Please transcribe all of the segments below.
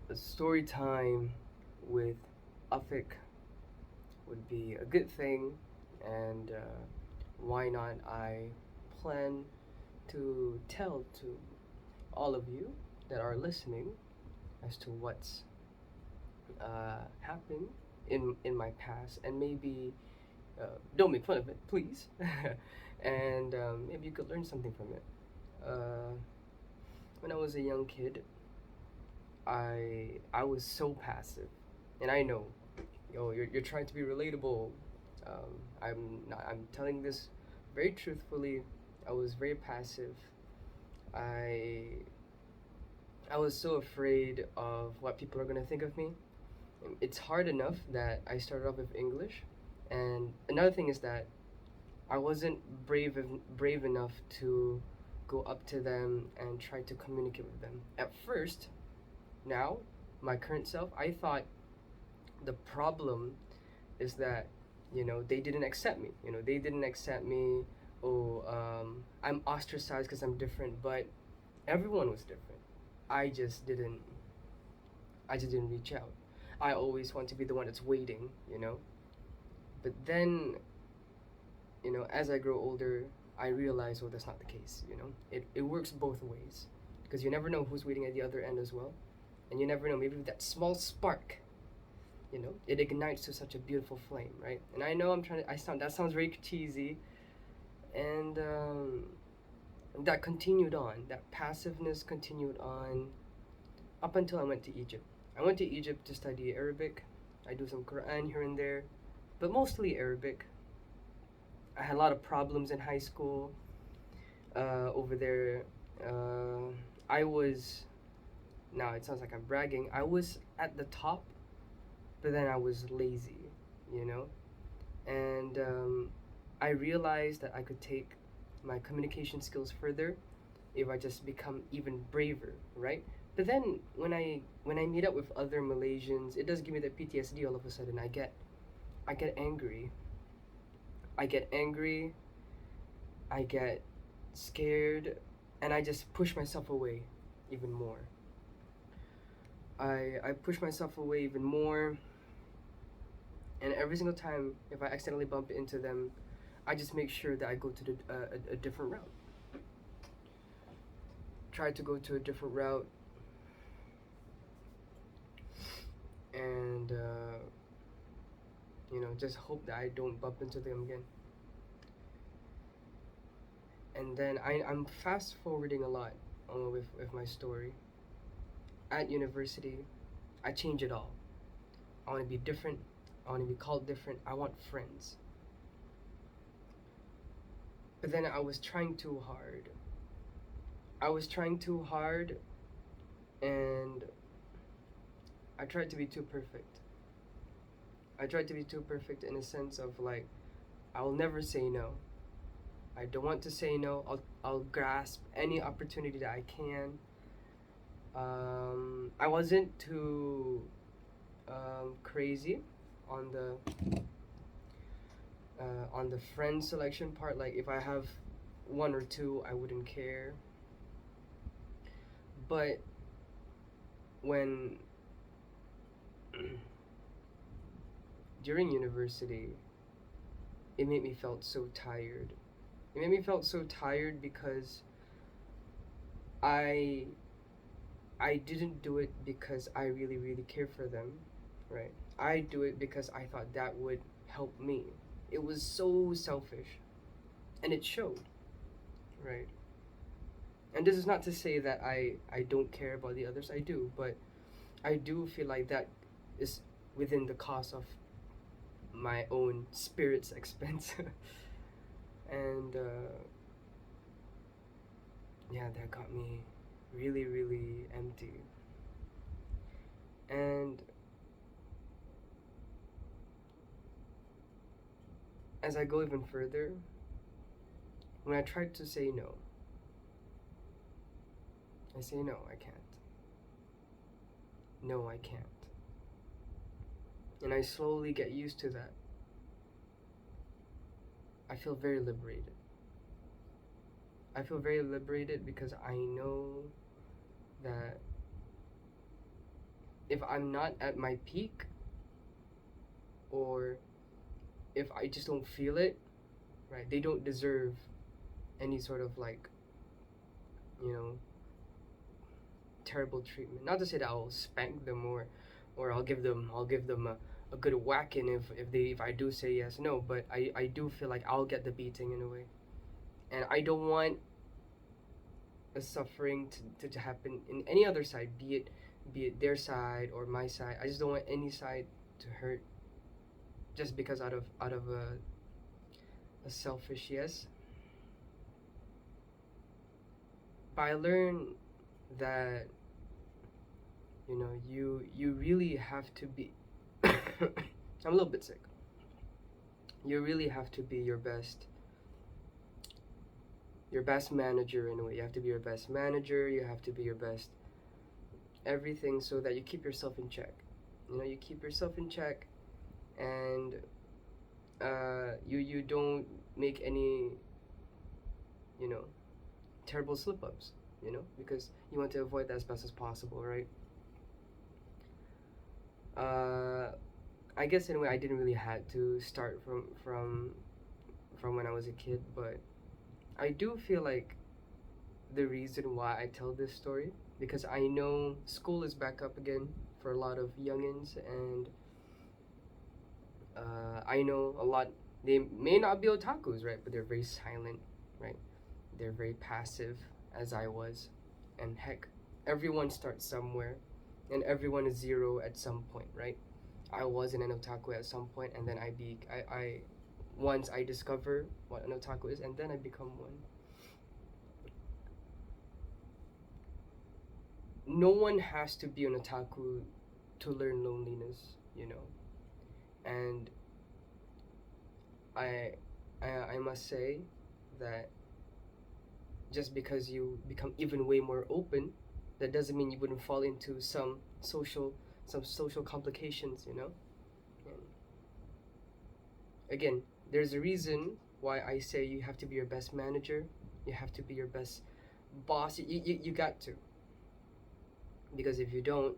a story time with Afik would be a good thing, and why not? I plan to tell to all of you that are listening as to what's happened in my past, and maybe don't make fun of it, please, and maybe you could learn something from it. Uh, when I was a young kid, I was so passive, and I know, yo, you're trying to be relatable. I'm not. I'm telling this very truthfully. I was very passive. I I was so afraid of what people are gonna think of me. It's hard enough that I started off with English, and another thing is that I wasn't brave enough to go up to them and try to communicate with them. At first, now, my current self, I thought the problem is that, they didn't accept me. They didn't accept me. Oh, I'm ostracized because I'm different, but everyone was different. I just didn't. I just didn't reach out. I always want to be the one that's waiting. But then, as I grow older, I realize, oh, that's not the case. It works both ways, because you never know who's waiting at the other end as well, and you never know, maybe with that small spark, it ignites to such a beautiful flame, right? And I know that sounds very cheesy, and that continued on. That passiveness continued on up until I went to Egypt. I went to Egypt to study Arabic. I do some Quran here and there, but mostly Arabic. I had a lot of problems in high school. Over there, uh, I was. Now it sounds like I'm bragging. I was at the top, but then I was lazy, you know. And I realized that I could take my communication skills further if I just become even braver, right? But then when I meet up with other Malaysians, it does give me the PTSD all of a sudden. I get angry. I get angry. I get scared, and I just push myself away even more. I push myself away even more, and every single time if I accidentally bump into them, I just make sure that I go to a different route. Try to go to a different route, and just hope that I don't bump into them again. And then I'm fast forwarding a lot with my story. At university, I change it all. I want to be different. I want to be called different. I want friends. But then I was trying too hard. I was trying too hard, and I tried to be too perfect. I tried to be too perfect in a sense of like, I will never say no. I don't want to say no. I'll grasp any opportunity that I can. I wasn't too crazy on the friend selection part. Like if I have one or two, I wouldn't care. But when during university, it made me felt so tired. It made me felt so tired because I I didn't do it because I really really care for them, right? I do it because I thought that would help me. It was so selfish, and it showed, right? And this is not to say that I don't care about the others. I do, but I do feel like that is within the cost of my own spirit's expense. And yeah, that got me really really empty. And as I go even further, when I tried to say no, I say no, I can't. No, I can't. And I slowly get used to that. I feel very liberated. I feel very liberated because I know that if I'm not at my peak, or if I just don't feel it, right? They don't deserve any sort of like, you know, terrible treatment. Not to say that I'll spank them, or I'll give them a good whacking if I do say yes. No, but I do feel like I'll get the beating in a way, and I don't want a suffering to happen in any other side, be it their side or my side. I just don't want any side to hurt just because out of a selfish yes. But I learned that, you really have to be I'm a little bit sick. You really have to be your best manager in a way. You have to be your best manager, you have to be your best everything, so that you keep yourself in check. You keep yourself in check, and you don't make any, you know, terrible slip ups, because you want to avoid that as best as possible, right? Uh, I guess in a way I didn't really had to start from when I was a kid, but I do feel like the reason why I tell this story, because I know school is back up again for a lot of youngins, and I know a lot. They may not be otakus, right? But they're very silent, right? They're very passive, as I was, and heck, everyone starts somewhere, and everyone is zero at some point, right? I wasn't an otaku at some point, and then I once I discover what an otaku is, and then I become one. No one has to be an otaku to learn loneliness, and I, I must say that just because you become even way more open, that doesn't mean you wouldn't fall into some social complications, And again, there's a reason why I say you have to be your best manager, you have to be your best boss. You got to, because if you don't,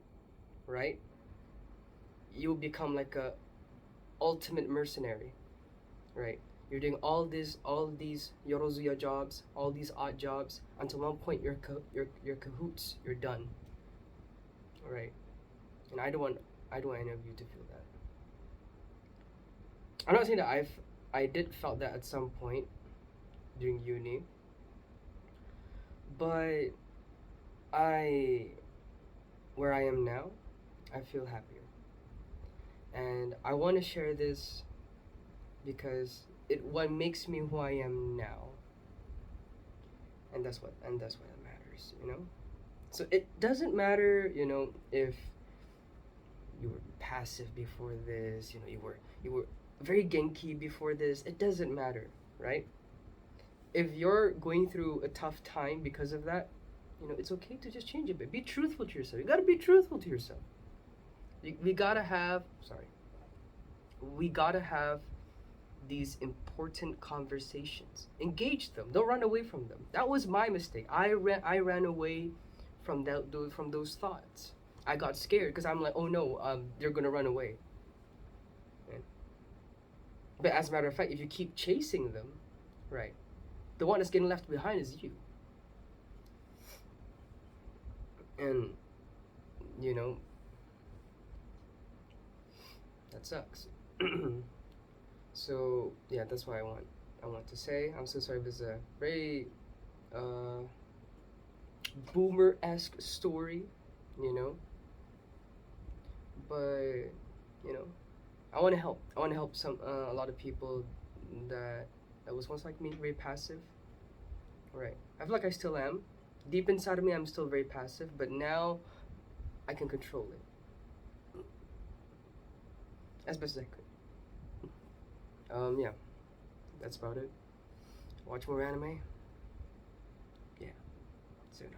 right, you'll become like a ultimate mercenary, right? You're doing all these yorozuya jobs, all these odd jobs, until one point you're cahoots, you're done, right? And I don't want any of you to feel that. I'm not saying that I did felt that at some point during uni, but I where I am now, I feel happier, and I want to share this because it what makes me who I am now, and that's what matters, So it doesn't matter, if you were passive before this, you were very genki before this. It doesn't matter, right? If you're going through a tough time because of that, it's okay to just change a bit. Be truthful to yourself. You gotta be truthful to yourself. We gotta have, sorry, we gotta have these important conversations. Engage them. Don't run away from them. That was my mistake. I ran away from those thoughts. I got scared because I'm like, oh no, they're gonna run away. Right? But as a matter of fact, if you keep chasing them, right, the one that's getting left behind is you. And you know that sucks. So yeah, that's what I want to say. I'm so sorry if it's a very uh, boomer-esque story, you know. But you know, I want to help. I want to help a lot of people that was once like me, very passive. Right. I feel like I still am. Deep inside of me, I'm still very passive. But now, I can control it as best as I could. Yeah, that's about it. Watch more anime. Yeah, soon.